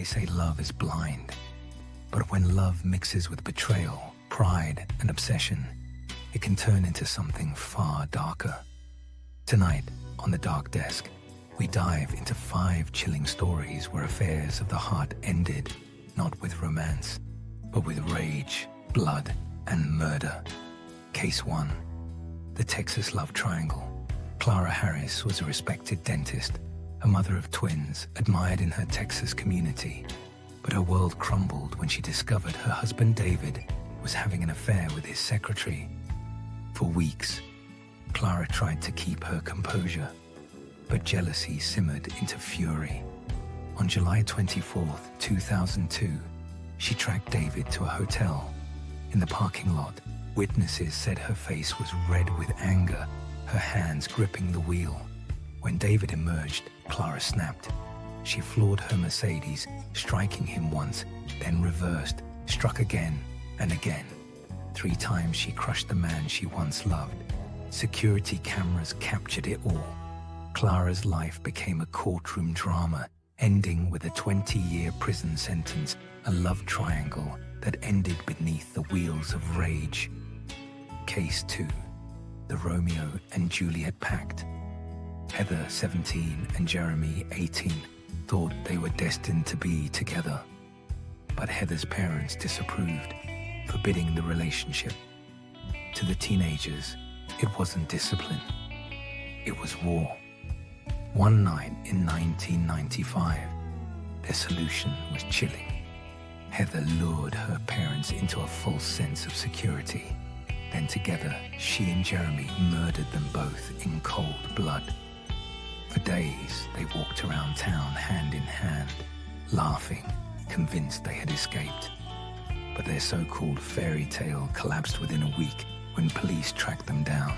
They say love is blind, but when love mixes with betrayal, pride, and obsession, it can turn into something far darker. Tonight, on The Dark Desk, we dive into 5 chilling stories where affairs of the heart ended, not with romance, but with rage, blood, and murder. Case 1. The Texas Love Triangle. Clara Harris was a respected dentist, a mother of twins, admired in her Texas community. But her world crumbled when she discovered her husband David was having an affair with his secretary. For weeks, Clara tried to keep her composure, but jealousy simmered into fury. On July 24, 2002, she tracked David to a hotel. In the parking lot, witnesses said her face was red with anger, her hands gripping the wheel. When David emerged, Clara snapped. She floored her Mercedes, striking him once, then reversed, struck again and again. 3 times she crushed the man she once loved. Security cameras captured it all. Clara's life became a courtroom drama, ending with a 20-year prison sentence, a love triangle that ended beneath the wheels of rage. Case 2. The Romeo and Juliet Pact. Heather, 17, and Jeremy, 18, thought they were destined to be together. But Heather's parents disapproved, forbidding the relationship. To the teenagers, it wasn't discipline. It was war. One night in 1995, their solution was chilling. Heather lured her parents into a false sense of security. Then together, she and Jeremy murdered them both in cold blood. For days, they walked around town hand in hand, laughing, convinced they had escaped. But their so-called fairy tale collapsed within a week when police tracked them down.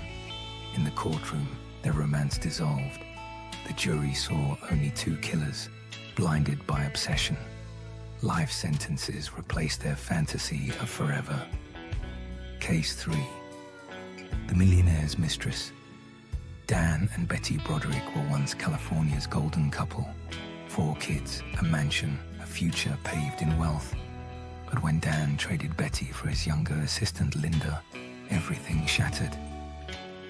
In the courtroom, their romance dissolved. The jury saw only 2 killers, blinded by obsession. Life sentences replaced their fantasy of forever. Case 3. The Millionaire's Mistress. Dan and Betty Broderick were once California's golden couple. 4 kids, a mansion, a future paved in wealth. But when Dan traded Betty for his younger assistant Linda, everything shattered.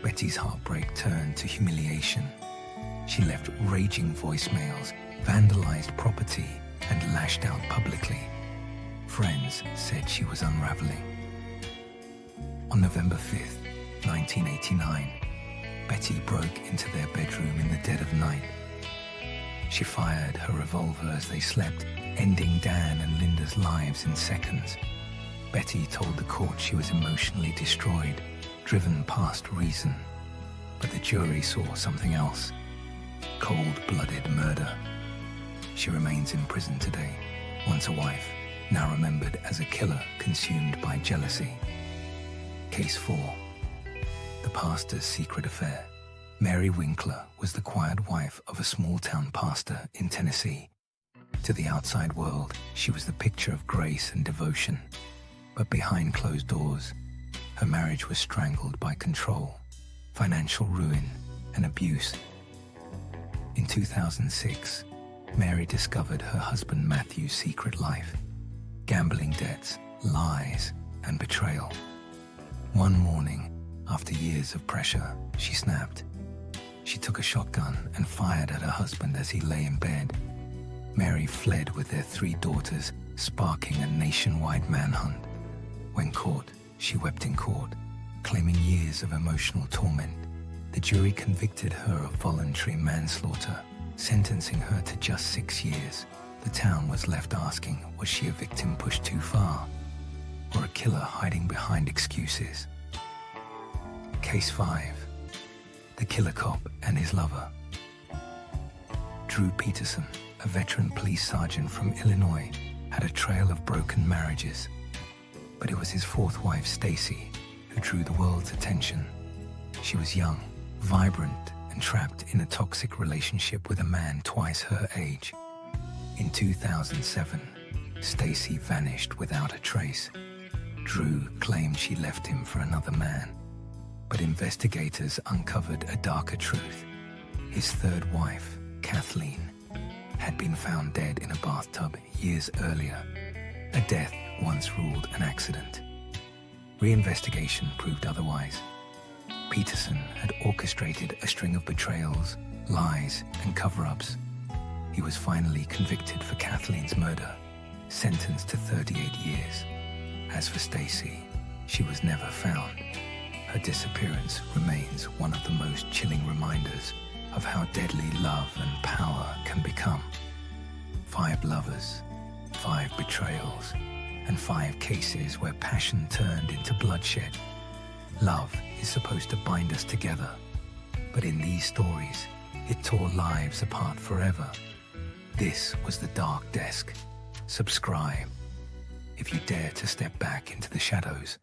Betty's heartbreak turned to humiliation. She left raging voicemails, vandalized property, and lashed out publicly. Friends said she was unraveling. On November 5th, 1989, Betty broke into their bedroom in the dead of night. She fired her revolver as they slept, ending Dan and Linda's lives in seconds. Betty told the court she was emotionally destroyed, driven past reason. But the jury saw something else. Cold-blooded murder. She remains in prison today, once a wife, now remembered as a killer consumed by jealousy. Case 4. The Pastor's Secret Affair. Mary Winkler was the quiet wife of a small-town pastor in Tennessee. To the outside world, she was the picture of grace and devotion. But behind closed doors, her marriage was strangled by control, financial ruin, and abuse. In 2006, Mary discovered her husband Matthew's secret life: gambling debts, lies, and betrayal. One morning, after years of pressure, she snapped. She took a shotgun and fired at her husband as he lay in bed. Mary fled with their 3 daughters, sparking a nationwide manhunt. When caught, she wept in court, claiming years of emotional torment. The jury convicted her of voluntary manslaughter, sentencing her to just 6 years. The town was left asking, was she a victim pushed too far, or a killer hiding behind excuses? Case 5. The Killer Cop and His Lover. Drew Peterson, a veteran police sergeant from Illinois, had a trail of broken marriages. But it was his 4th wife, Stacy, who drew the world's attention. She was young, vibrant, and trapped in a toxic relationship with a man twice her age. In 2007, Stacy vanished without a trace. Drew claimed she left him for another man. But investigators uncovered a darker truth. His 3rd wife, Kathleen, had been found dead in a bathtub years earlier, a death once ruled an accident. Reinvestigation proved otherwise. Peterson had orchestrated a string of betrayals, lies, and cover-ups. He was finally convicted for Kathleen's murder, sentenced to 38 years. As for Stacy, she was never found. Her disappearance remains one of the most chilling reminders of how deadly love and power can become. 5 lovers, 5 betrayals, and 5 cases where passion turned into bloodshed. Love is supposed to bind us together, but in these stories, it tore lives apart forever. This was The Dark Desk. Subscribe if you dare to step back into the shadows.